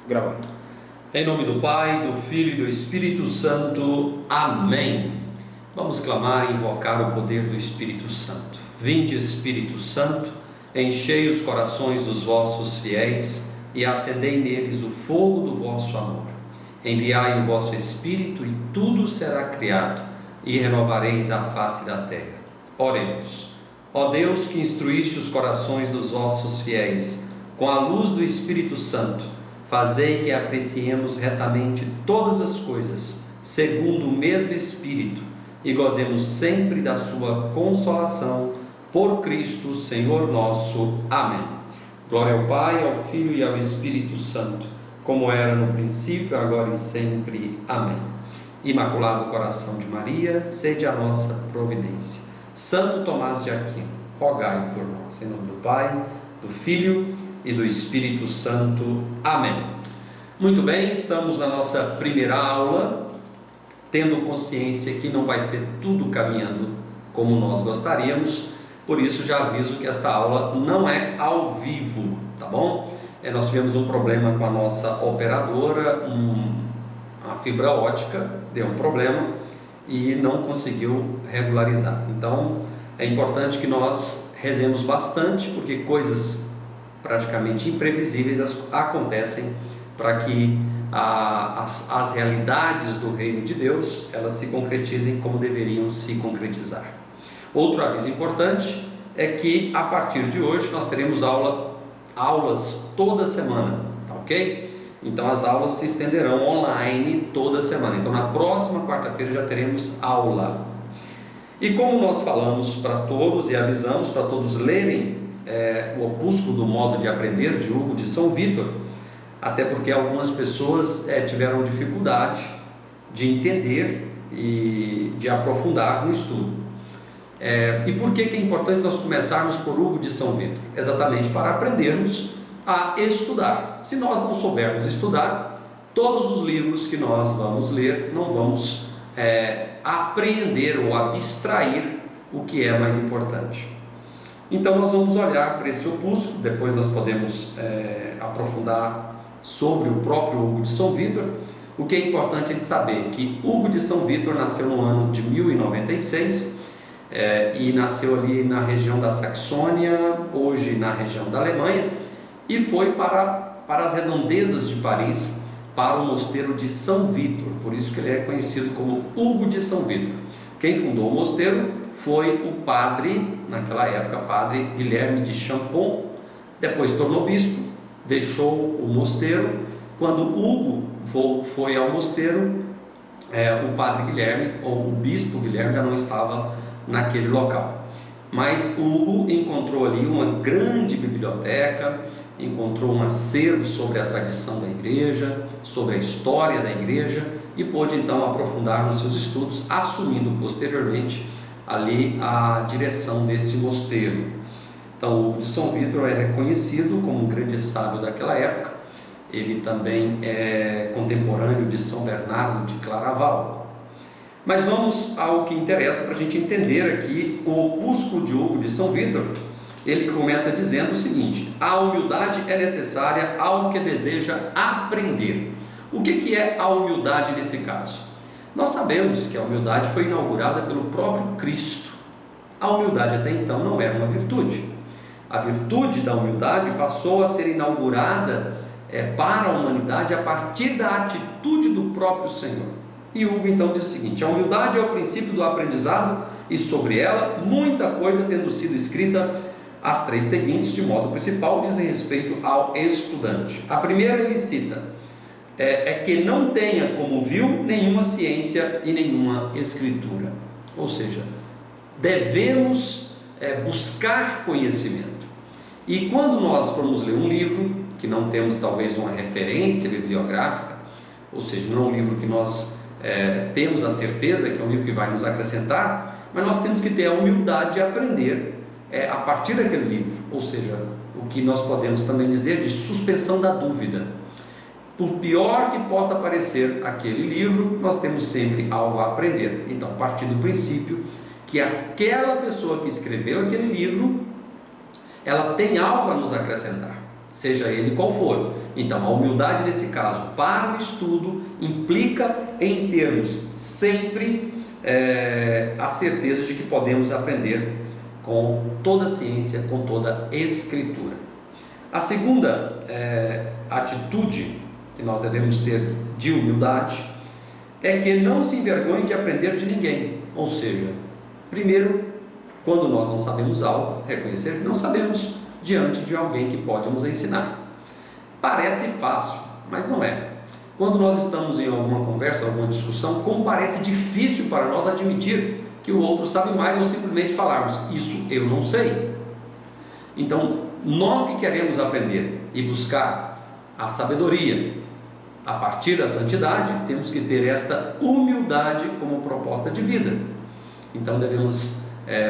Gravando. Em nome do Pai, do Filho e do Espírito Santo. Amém. Vamos clamar e invocar o poder do Espírito Santo. Vinde, Espírito Santo, enchei os corações dos vossos fiéis e acendei neles o fogo do vosso amor. Enviai o vosso Espírito e tudo será criado e renovareis a face da terra. Oremos. Ó Deus, que instruíste os corações dos vossos fiéis com a luz do Espírito Santo, fazei que apreciemos retamente todas as coisas, segundo o mesmo Espírito, e gozemos sempre da sua consolação, por Cristo, Senhor nosso. Amém. Glória ao Pai, ao Filho e ao Espírito Santo, como era no princípio, agora e sempre. Amém. Imaculado Coração de Maria, sede a nossa providência. Santo Tomás de Aquino, rogai por nós. Em nome do Pai, do Filho e do Espírito Santo. Amém. Muito bem, estamos na nossa primeira aula, tendo consciência que não vai ser tudo caminhando como nós gostaríamos, por isso já aviso que esta aula não é ao vivo, tá bom? Nós tivemos um problema com a nossa operadora, a fibra ótica deu um problema e não conseguiu regularizar. Então é importante que nós rezemos bastante, porque coisas praticamente imprevisíveis acontecem para que as realidades do reino de Deus elas se concretizem como deveriam se concretizar. Outro aviso importante é que a partir de hoje nós teremos aulas toda semana, tá ok? Então as aulas se estenderão online toda semana. Então na próxima quarta-feira já teremos aula. E como nós falamos para todos e avisamos para todos lerem o opúsculo do Modo de Aprender de Hugo de São Vítor, até porque algumas pessoas tiveram dificuldade de entender e de aprofundar no estudo. E por que é importante nós começarmos por Hugo de São Vítor? Exatamente para aprendermos a estudar. Se nós não soubermos estudar, todos os livros que nós vamos ler não vamos apreender ou abstrair o que é mais importante. Então nós vamos olhar para esse opúsculo, depois nós podemos aprofundar sobre o próprio Hugo de São Vítor. O que é importante de saber que Hugo de São Vítor nasceu no ano de 1096 e nasceu ali na região da Saxônia, hoje na região da Alemanha, e foi para as redondezas de Paris, para o mosteiro de São Vítor, por isso que ele é conhecido como Hugo de São Vítor. Quem fundou o mosteiro foi o padre, naquela época, padre Guilherme de Champon, depois tornou bispo, deixou o mosteiro. Quando Hugo foi ao mosteiro, o padre Guilherme, ou o bispo Guilherme, já não estava naquele local. Mas Hugo encontrou ali uma grande biblioteca, encontrou um acervo sobre a tradição da igreja, sobre a história da igreja, e pôde então aprofundar nos seus estudos, assumindo posteriormente ali a direção desse mosteiro. Então Hugo de São Vítor é reconhecido como um grande sábio daquela época. Ele também é contemporâneo de São Bernardo de Claraval. Mas vamos ao que interessa para a gente entender aqui o opúsculo de Hugo de São Vítor. Ele começa dizendo o seguinte: a humildade é necessária ao que deseja aprender. O que é a humildade nesse caso? Nós sabemos que a humildade foi inaugurada pelo próprio Cristo. A humildade até então não era uma virtude. A virtude da humildade passou a ser inaugurada para a humanidade a partir da atitude do próprio Senhor. E Hugo então diz o seguinte: a humildade é o princípio do aprendizado, e sobre ela muita coisa tendo sido escrita, as três seguintes, de modo principal, dizem respeito ao estudante. A primeira ele cita: que não tenha como viu nenhuma ciência e nenhuma escritura. Ou seja, devemos buscar conhecimento. E quando nós formos ler um livro, que não temos talvez uma referência bibliográfica, ou seja, não é um livro que nós temos a certeza que é um livro que vai nos acrescentar, mas nós temos que ter a humildade de aprender a partir daquele livro, ou seja, o que nós podemos também dizer de suspensão da dúvida. Por pior que possa parecer aquele livro, nós temos sempre algo a aprender. Então, a partir do princípio que aquela pessoa que escreveu aquele livro, ela tem algo a nos acrescentar, seja ele qual for. Então, a humildade nesse caso, para o estudo, implica em termos sempre a certeza de que podemos aprender com toda a ciência, com toda a escritura. A segunda atitude que nós devemos ter de humildade é que não se envergonhe de aprender de ninguém. Ou seja, primeiro, quando nós não sabemos algo, reconhecer que não sabemos diante de alguém que pode nos ensinar. Parece fácil, mas não é. Quando nós estamos em alguma conversa, alguma discussão, como parece difícil para nós admitir que o outro sabe mais ou simplesmente falarmos, isso eu não sei. Então, nós que queremos aprender e buscar a sabedoria a partir da santidade, temos que ter esta humildade como proposta de vida. Então, devemos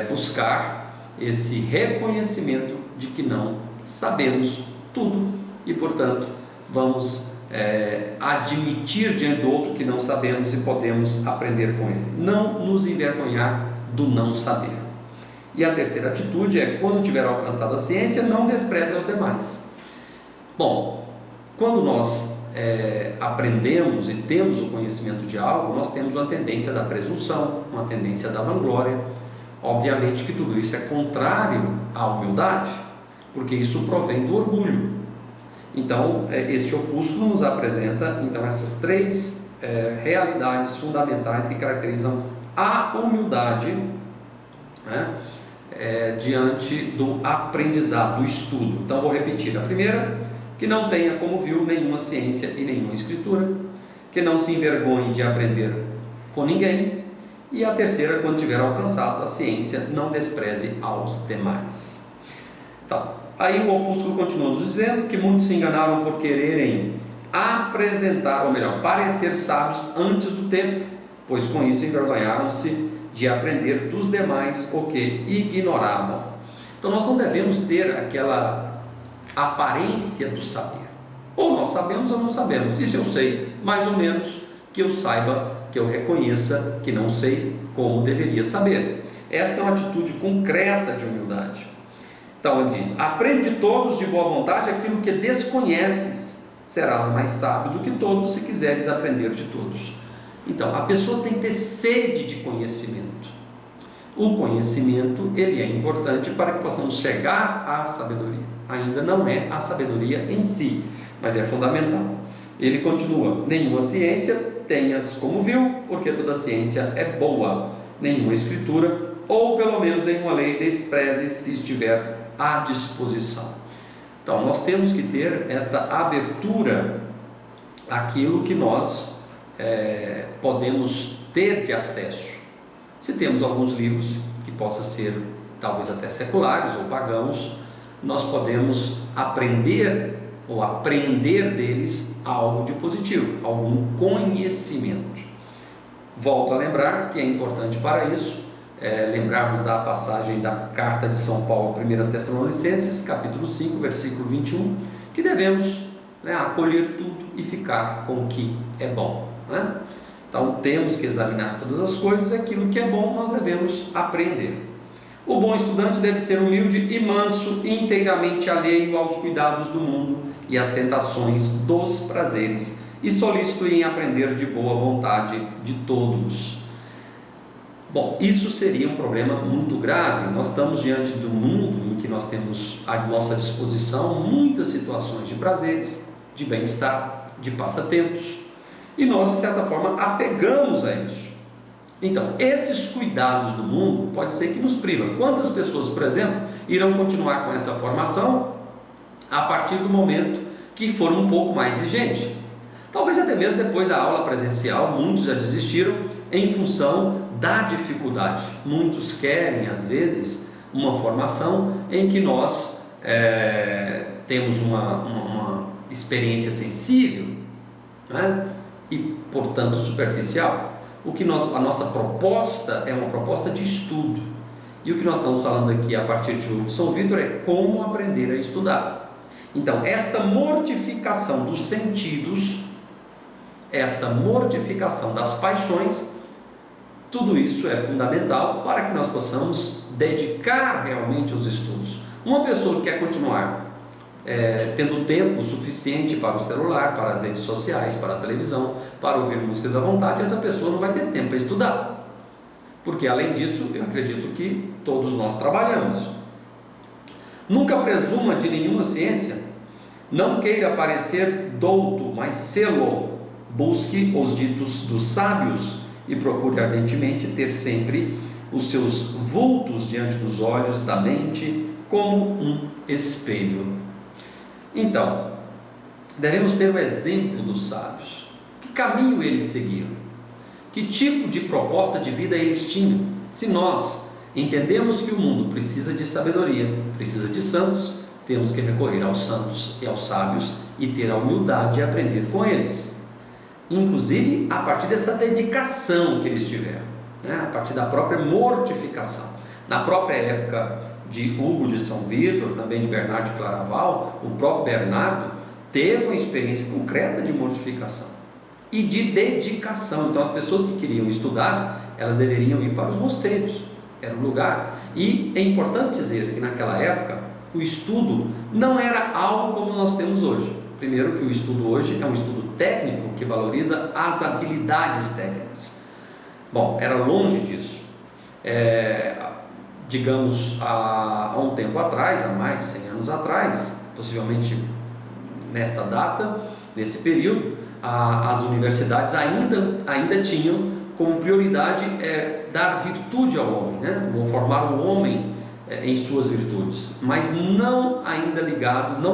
buscar esse reconhecimento de que não sabemos tudo e, portanto, vamos admitir diante do outro que não sabemos e podemos aprender com ele. Não nos envergonhar do não saber. E a terceira atitude é, quando tiver alcançado a ciência, não despreze aos demais. Bom, quando nós aprendemos e temos o conhecimento de algo, nós temos uma tendência da presunção, uma tendência da vanglória. Obviamente que tudo isso é contrário à humildade, porque isso provém do orgulho. Então, este opúsculo nos apresenta essas três realidades fundamentais que caracterizam a humildade, diante do aprendizado, do estudo. Então, vou repetir. A primeira, que não tenha como viu nenhuma ciência e nenhuma escritura, que não se envergonhe de aprender com ninguém, e a terceira, quando tiver alcançado a ciência, não despreze aos demais. Então, aí o opúsculo continua nos dizendo que muitos se enganaram por quererem apresentar, ou melhor, parecer sábios antes do tempo, pois com isso envergonharam-se de aprender dos demais o que ignoravam. Então nós não devemos ter aquela aparência do saber. Ou nós sabemos ou não sabemos. E se eu sei, mais ou menos, que eu saiba, que eu reconheça que não sei como deveria saber. Esta é uma atitude concreta de humildade. Então ele diz: aprende todos de boa vontade aquilo que desconheces, serás mais sábio do que todos se quiseres aprender de todos. Então a pessoa tem que ter sede de conhecimento. O conhecimento, ele é importante para que possamos chegar à sabedoria. Ainda não é a sabedoria em si, mas é fundamental. Ele continua: nenhuma ciência tenhas como viu, porque toda ciência é boa. Nenhuma escritura, ou pelo menos nenhuma lei, despreze se estiver à disposição. Então nós temos que ter esta abertura àquilo que nós podemos ter de acesso. Se temos alguns livros que possam ser talvez até seculares ou pagãos, nós podemos aprender ou aprender deles algo de positivo, algum conhecimento. Volto a lembrar que é importante para isso lembrarmos da passagem da carta de São Paulo, 1 Tessalonicenses, capítulo 5, versículo 21, que devemos acolher tudo e ficar com o que é bom. Então temos que examinar todas as coisas, aquilo que é bom nós devemos aprender. O bom estudante deve ser humilde e manso, inteiramente alheio aos cuidados do mundo e às tentações dos prazeres, e solícito em aprender de boa vontade de todos. Bom, isso seria um problema muito grave. Nós estamos diante do mundo em que nós temos à nossa disposição muitas situações de prazeres, de bem-estar, de passatempos, e nós, de certa forma, apegamos a isso. Então, esses cuidados do mundo pode ser que nos privam. Quantas pessoas, por exemplo, irão continuar com essa formação a partir do momento que for um pouco mais exigente? Talvez até mesmo depois da aula presencial, muitos já desistiram em função da dificuldade. Muitos querem, às vezes, uma formação em que nós temos uma experiência sensível, e, portanto, superficial. A nossa proposta é uma proposta de estudo. E o que nós estamos falando aqui a partir de hoje de São Vítor é como aprender a estudar. Então, esta mortificação dos sentidos, esta mortificação das paixões, tudo isso é fundamental para que nós possamos dedicar realmente aos estudos. Uma pessoa que quer continuar tendo tempo suficiente para o celular, para as redes sociais, para a televisão, para ouvir músicas à vontade, essa pessoa não vai ter tempo para estudar. Porque, além disso, eu acredito que todos nós trabalhamos. Nunca presuma de nenhuma ciência, não queira parecer douto, mas sê-lo. Busque os ditos dos sábios e procure ardentemente ter sempre os seus vultos diante dos olhos da mente como um espelho. Então, devemos ter o exemplo dos sábios. Que caminho eles seguiram? Que tipo de proposta de vida eles tinham? Se nós entendemos que o mundo precisa de sabedoria, precisa de santos, temos que recorrer aos santos e aos sábios e ter a humildade de aprender com eles. Inclusive a partir dessa dedicação que eles tiveram, a partir da própria mortificação. Na própria época de Hugo de São Vítor, também de Bernardo de Claraval, o próprio Bernardo teve uma experiência concreta de mortificação e de dedicação. Então as pessoas que queriam estudar, elas deveriam ir para os mosteiros, era o lugar. E é importante dizer que naquela época o estudo não era algo como nós temos hoje. Primeiro que o estudo hoje é um estudo técnico que valoriza as habilidades técnicas. Bom, era longe disso. Digamos, há um tempo atrás, há mais de 100 anos atrás, possivelmente nesta data, nesse período, as universidades ainda tinham como prioridade dar virtude ao homem, ou formar o homem em suas virtudes, mas não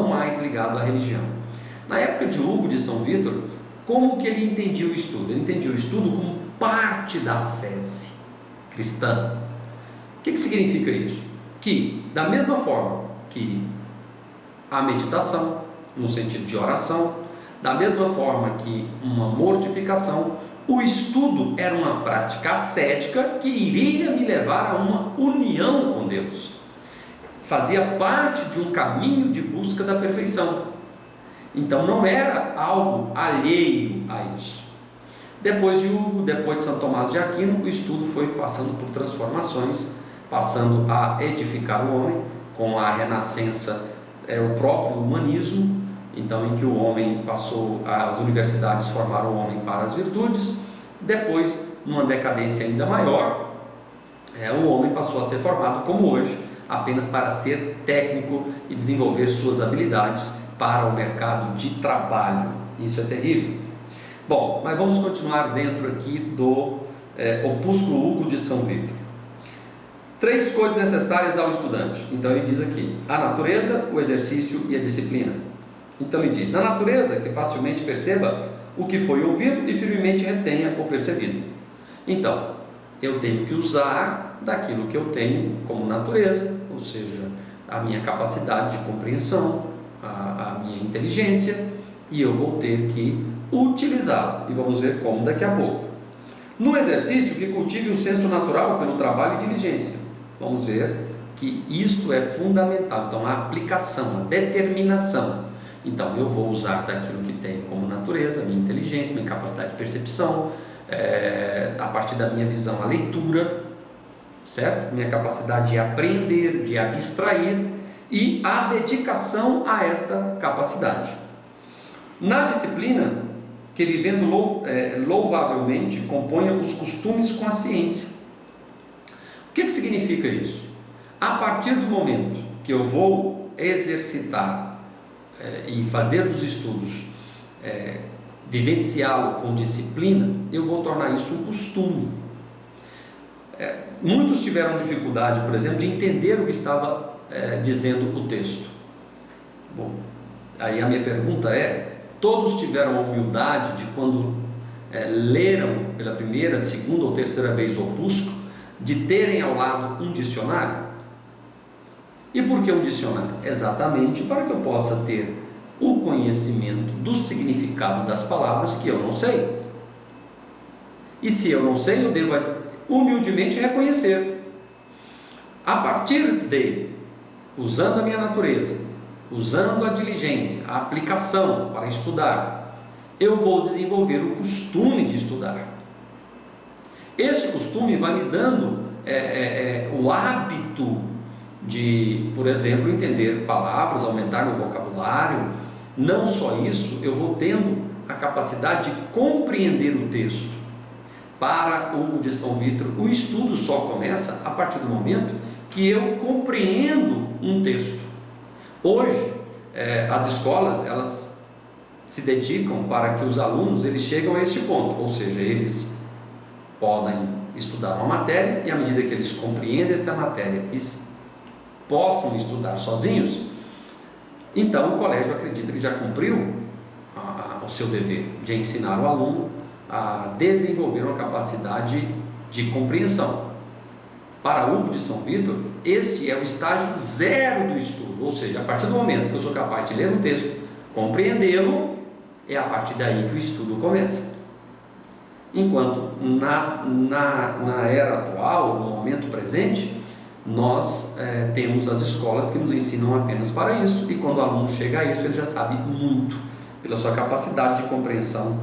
mais ligado à religião. Na época de Hugo de São Vítor, como que ele entendia o estudo? Ele entendia o estudo como parte da ascese cristã. O que significa isso? Que, da mesma forma que a meditação, no sentido de oração, da mesma forma que uma mortificação, o estudo era uma prática ascética que iria me levar a uma união com Deus. Fazia parte de um caminho de busca da perfeição. Então não era algo alheio a isso. Depois de Hugo, depois de São Tomás de Aquino, o estudo foi passando por transformações, passando a edificar o homem, com a renascença, o próprio humanismo, então em que o homem passou, as universidades formaram o homem para as virtudes. Depois, numa decadência ainda maior, o homem passou a ser formado, como hoje, apenas para ser técnico e desenvolver suas habilidades para o mercado de trabalho. Isso é terrível. Bom, mas vamos continuar dentro aqui do Opúsculo Hugo de São Vítor. 3 coisas necessárias ao estudante. Então ele diz aqui: a natureza, o exercício e a disciplina. Então ele diz: na natureza, que facilmente perceba o que foi ouvido e firmemente retenha o percebido. Então, eu tenho que usar daquilo que eu tenho como natureza, ou seja, a minha capacidade de compreensão, a minha inteligência, e eu vou ter que utilizá-la, e vamos ver como daqui a pouco. No exercício, que cultive o senso natural pelo trabalho e diligência. Vamos ver que isto é fundamental. Então, a aplicação, a determinação. Então, eu vou usar daquilo que tenho como natureza, minha inteligência, minha capacidade de percepção, a partir da minha visão, a leitura, certo? Minha capacidade de aprender, de abstrair, e a dedicação a esta capacidade. Na disciplina, que vivendo louvavelmente componha os costumes com a ciência. O que significa isso? A partir do momento que eu vou exercitar e fazer os estudos, vivenciá-lo com disciplina, eu vou tornar isso um costume. Muitos tiveram dificuldade, por exemplo, de entender o que estava dizendo o texto. Bom, aí a minha pergunta todos tiveram a humildade de, quando leram pela primeira, segunda ou terceira vez o opúsculo, de terem ao lado um dicionário? E por que um dicionário? Exatamente para que eu possa ter o conhecimento do significado das palavras que eu não sei. E se eu não sei, eu devo humildemente reconhecer. A partir de, usando a minha natureza, usando a diligência, a aplicação para estudar, eu vou desenvolver o costume de estudar. Esse costume vai me dando o hábito de, por exemplo, entender palavras, aumentar meu vocabulário. Não só isso, eu vou tendo a capacidade de compreender o texto. Para Hugo de São Vítor, o estudo só começa a partir do momento que eu compreendo um texto. Hoje, as escolas, elas se dedicam para que os alunos eles cheguem a este ponto, ou seja, eles podem estudar uma matéria e à medida que eles compreendem esta matéria e possam estudar sozinhos, então o colégio acredita que já cumpriu o seu dever de ensinar o aluno a desenvolver uma capacidade de compreensão. Para Hugo de São Vítor, este é o estágio zero do estudo, ou seja, a partir do momento que eu sou capaz de ler um texto, compreendê-lo, é a partir daí que o estudo começa. Enquanto na era atual, no momento presente, nós temos as escolas que nos ensinam apenas para isso, e quando o aluno chega a isso, ele já sabe muito, pela sua capacidade de compreensão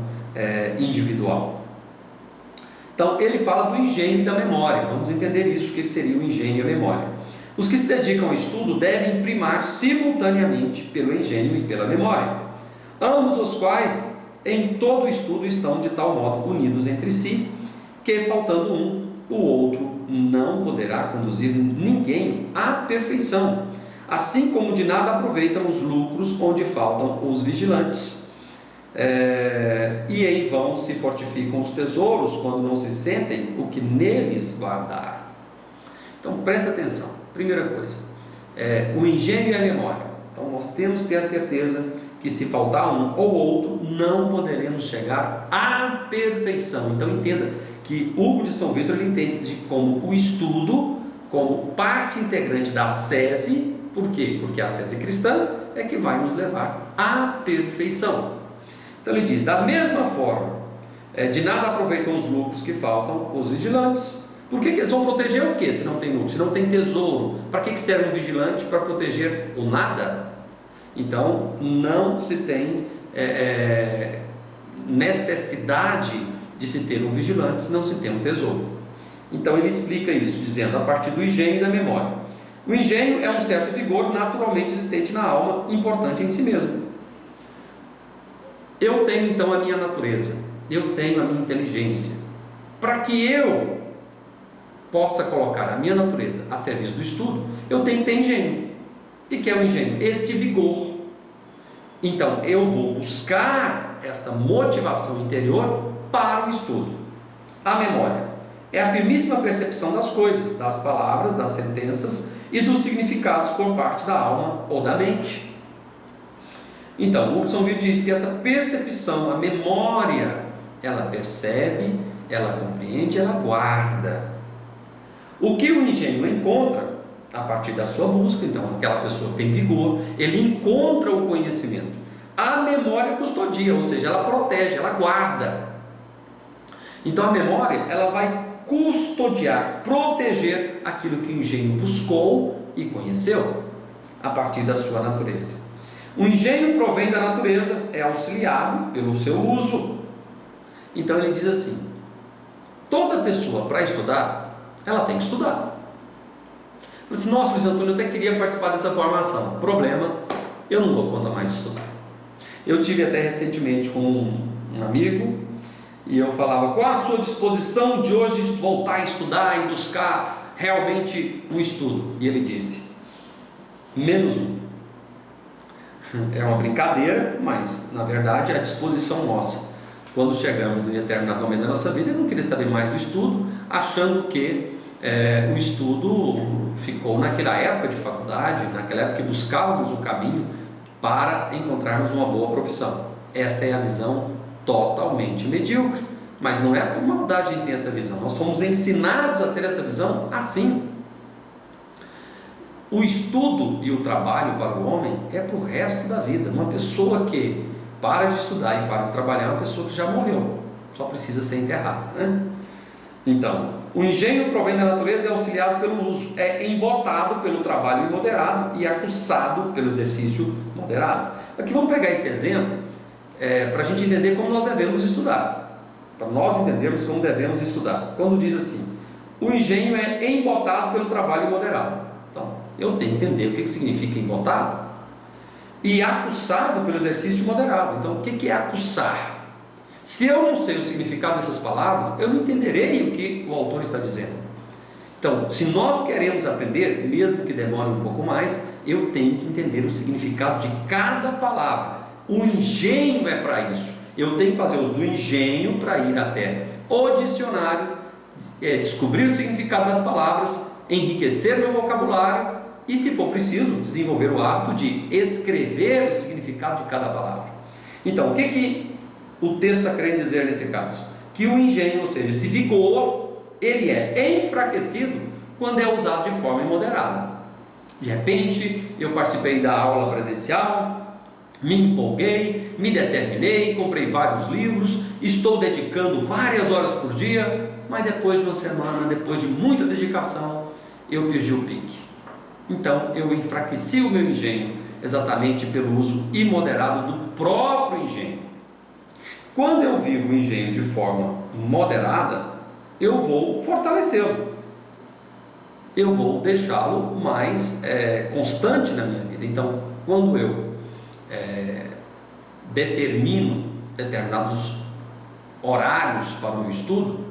individual. Então, ele fala do engenho e da memória. Vamos entender isso, o que seria o engenho e a memória. Os que se dedicam ao estudo devem primar simultaneamente pelo engenho e pela memória, ambos os quais em todo o estudo estão de tal modo unidos entre si, que faltando um, o outro não poderá conduzir ninguém à perfeição, assim como de nada aproveitam os lucros onde faltam os vigilantes. E em vão se fortificam os tesouros quando não se sentem o que neles guardar. Então presta atenção, primeira coisa, o engenho e a memória. Então nós temos que ter a certeza que se faltar um ou outro, não poderemos chegar à perfeição. Então entenda que Hugo de São Vítor ele entende como o estudo, como parte integrante da ascese. Por quê? Porque a ascese cristã é que vai nos levar à perfeição. Então ele diz, da mesma forma, de nada aproveitam os lucros que faltam os vigilantes. Por que eles vão proteger o quê se não tem lucro? Se não tem tesouro, para que serve um vigilante? Para proteger o nada? Então não se tem necessidade de se ter um vigilante se não se tem um tesouro. Então ele explica isso, dizendo a partir do engenho e da memória. O engenho é um certo vigor naturalmente existente na alma, importante em si mesmo. Eu tenho então a minha natureza, eu tenho a minha inteligência. Para que eu possa colocar a minha natureza a serviço do estudo, eu tenho que ter engenho. E que é o engenho? Este vigor. Então eu vou buscar esta motivação interior para o estudo. A memória é a firmíssima percepção das coisas, das palavras, das sentenças e dos significados por parte da alma ou da mente. Então, Hugo de São Vítor diz que essa percepção, a memória, ela percebe, ela compreende, ela guarda. O que o engenho encontra a partir da sua busca, então aquela pessoa tem vigor, ele encontra o conhecimento. A memória custodia, ou seja, ela protege, ela guarda. Então a memória, ela vai custodiar, proteger aquilo que o engenho buscou e conheceu a partir da sua natureza. O engenho provém da natureza, é auxiliado pelo seu uso. Então ele diz assim, toda pessoa para estudar, ela tem que estudar. Eu disse, nossa, Luiz Antônio, eu até queria participar dessa formação. Problema, eu não dou conta mais de estudar. Eu tive até recentemente com um amigo, e eu falava, qual a sua disposição de hoje voltar a estudar e buscar realmente um estudo? E ele disse, -1. É uma brincadeira, mas na verdade é a disposição nossa. Quando chegamos em determinado momento da nossa vida, eu não queria saber mais do estudo, achando que o estudo ficou naquela época de faculdade, naquela época que buscávamos o caminho para encontrarmos uma boa profissão. Esta é a visão totalmente medíocre, mas não é por maldade em ter essa visão. Nós fomos ensinados a ter essa visão assim. O estudo e o trabalho para o homem é para o resto da vida. Uma pessoa que para de estudar e para de trabalhar é uma pessoa que já morreu, só precisa ser enterrada, né? Então, o engenho provém da natureza, é auxiliado pelo uso, é embotado pelo trabalho imoderado e acuçado pelo exercício moderado. Aqui vamos pegar esse exemplo para a gente entender como nós devemos estudar, para nós entendermos como devemos estudar. Quando diz assim, o engenho é embotado pelo trabalho imoderado. Então, eu tenho que entender o que significa embotado. E acuçado pelo exercício moderado. Então, o que é acuçar? Se eu não sei o significado dessas palavras, eu não entenderei o que o autor está dizendo. Então, se nós queremos aprender, mesmo que demore um pouco mais, eu tenho que entender o significado de cada palavra. O engenho é para isso. Eu tenho que fazer uso do engenho para ir até o dicionário, descobrir o significado das palavras, enriquecer meu vocabulário e, se for preciso, desenvolver o hábito de escrever o significado de cada palavra. Então, o que o texto está querendo dizer nesse caso? Que o engenho, ou seja, esse vigor, ele é enfraquecido quando é usado de forma imoderada. De repente, eu participei da aula presencial, me empolguei, me determinei, comprei vários livros, estou dedicando várias horas por dia, mas depois de uma semana, depois de muita dedicação, eu perdi o pique. Então, eu enfraqueci o meu engenho, exatamente pelo uso imoderado do próprio engenho. Quando eu vivo o engenho de forma moderada, eu vou fortalecê-lo, eu vou deixá-lo mais constante na minha vida. Então, quando eu determino determinados horários para o meu estudo,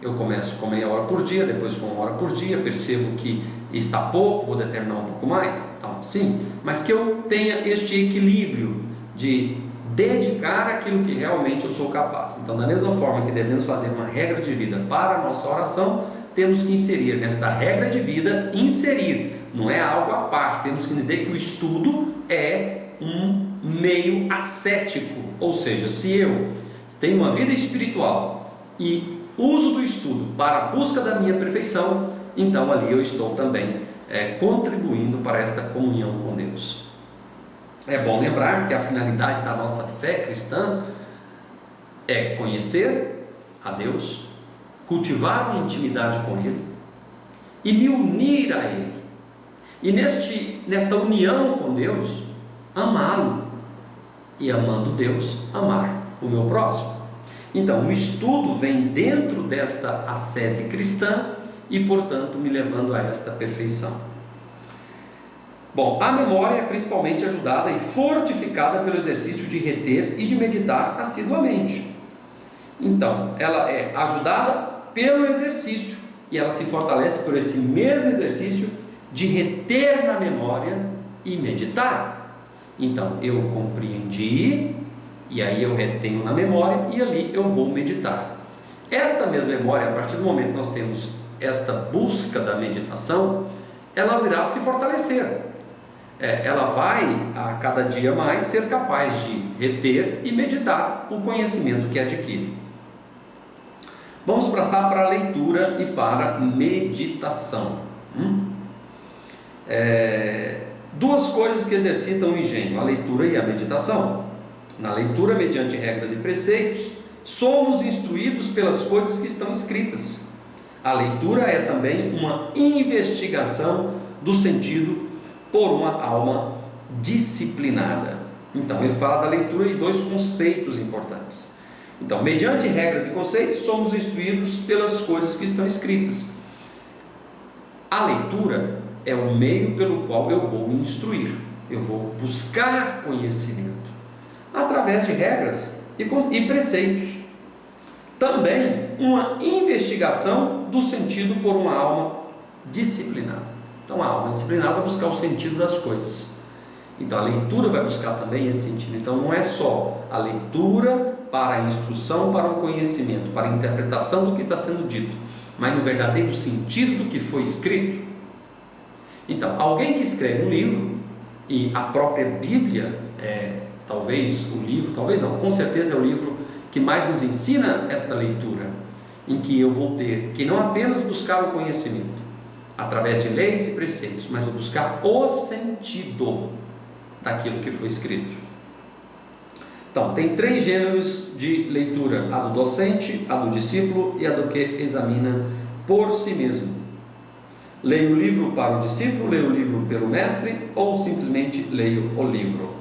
eu começo com meia hora por dia, depois com 1 hora por dia, percebo que está pouco, vou determinar um pouco mais, então, sim, mas que eu tenha este equilíbrio de dedicar aquilo que realmente eu sou capaz. Então, da mesma forma que devemos fazer uma regra de vida para a nossa oração, temos que inserir nesta regra de vida, não é algo à parte, temos que entender que o estudo é um meio ascético, ou seja, se eu tenho uma vida espiritual e uso do estudo para a busca da minha perfeição, então ali eu estou também contribuindo para esta comunhão com Deus. É bom lembrar que a finalidade da nossa fé cristã é conhecer a Deus, cultivar uma intimidade com Ele e me unir a Ele. E nesta união com Deus, amá-lo e, amando Deus, amar o meu próximo. Então, o estudo vem dentro desta ascese cristã e, portanto, me levando a esta perfeição. Bom, a memória é principalmente ajudada e fortificada pelo exercício de reter e de meditar assiduamente. Então, ela é ajudada pelo exercício e ela se fortalece por esse mesmo exercício de reter na memória e meditar. Então, eu compreendi e aí eu retenho na memória e ali eu vou meditar. Esta mesma memória, a partir do momento que nós temos esta busca da meditação, ela virá se fortalecer. Ela vai a cada dia mais ser capaz de reter e meditar o conhecimento que adquire. Vamos passar para a leitura e para a meditação. Duas coisas que exercitam o engenho, a leitura e a meditação. Na leitura, mediante regras e preceitos, somos instruídos pelas coisas que estão escritas. A leitura é também uma investigação do sentido por uma alma disciplinada. Então, ele fala da leitura e dois conceitos importantes. Então, mediante regras e conceitos, somos instruídos pelas coisas que estão escritas. A leitura é o meio pelo qual eu vou me instruir, eu vou buscar conhecimento, através de regras e preceitos. Também uma investigação do sentido por uma alma disciplinada. Então, a alma disciplinada vai buscar o sentido das coisas. Então, a leitura vai buscar também esse sentido. Então, não é só a leitura para a instrução, para o conhecimento, para a interpretação do que está sendo dito, mas no verdadeiro sentido do que foi escrito. Então, alguém que escreve um livro, e a própria Bíblia talvez o livro, talvez não, com certeza é o livro que mais nos ensina esta leitura, em que eu vou ter que não apenas buscar o conhecimento, através de leis e preceitos, mas vou buscar o sentido daquilo que foi escrito. Então, tem 3 gêneros de leitura: a do docente, a do discípulo e a do que examina por si mesmo. Leio o livro para o discípulo, leio o livro pelo mestre, ou simplesmente leio o livro.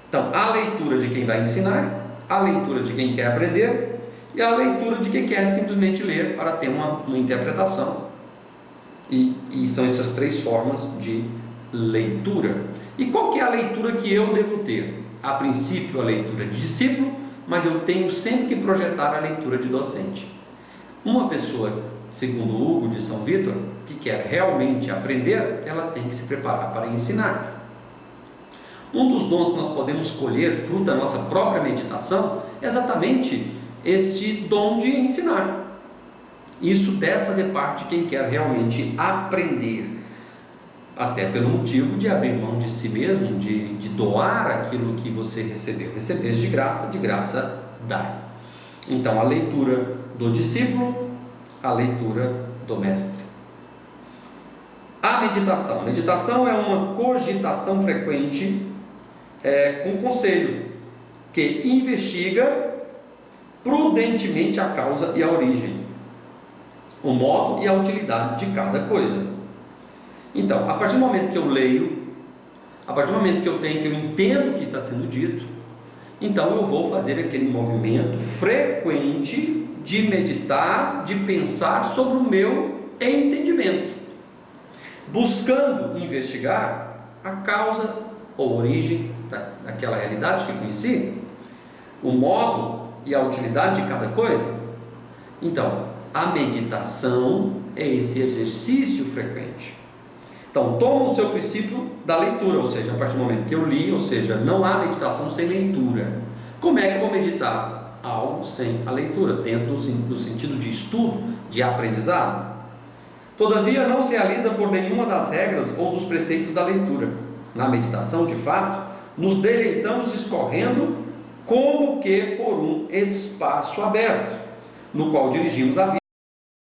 Então, a leitura de quem vai ensinar, a leitura de quem quer aprender e a leitura de quem quer simplesmente ler para ter uma interpretação. E são essas 3 formas de leitura. E qual que é a leitura que eu devo ter? A princípio, a leitura de discípulo, mas eu tenho sempre que projetar a leitura de docente. Uma pessoa, segundo Hugo de São Vítor, que quer realmente aprender, ela tem que se preparar para ensinar. Um dos dons que nós podemos colher, fruto da nossa própria meditação, é exatamente este dom de ensinar. Isso deve fazer parte de quem quer realmente aprender, até pelo motivo de abrir mão de si mesmo, de doar aquilo que você recebeu. Recebeste de graça dai. Então, a leitura do discípulo, a leitura do mestre. A meditação. A meditação é uma cogitação frequente com conselho, que investiga prudentemente a causa e a origem, o modo e a utilidade de cada coisa. Então, a partir do momento que eu leio, a partir do momento que eu entendo o que está sendo dito, então eu vou fazer aquele movimento frequente de meditar, de pensar sobre o meu entendimento, buscando investigar a causa ou origem daquela realidade que conheci, o modo e a utilidade de cada coisa. Então, a meditação é esse exercício frequente. Então, toma o seu princípio da leitura, ou seja, a partir do momento que eu li, ou seja, não há meditação sem leitura. Como é que eu vou meditar algo sem a leitura, dentro do sentido de estudo, de aprendizado? Todavia, não se realiza por nenhuma das regras ou dos preceitos da leitura. Na meditação, de fato, nos deleitamos escorrendo como que por um espaço aberto, no qual dirigimos a vida.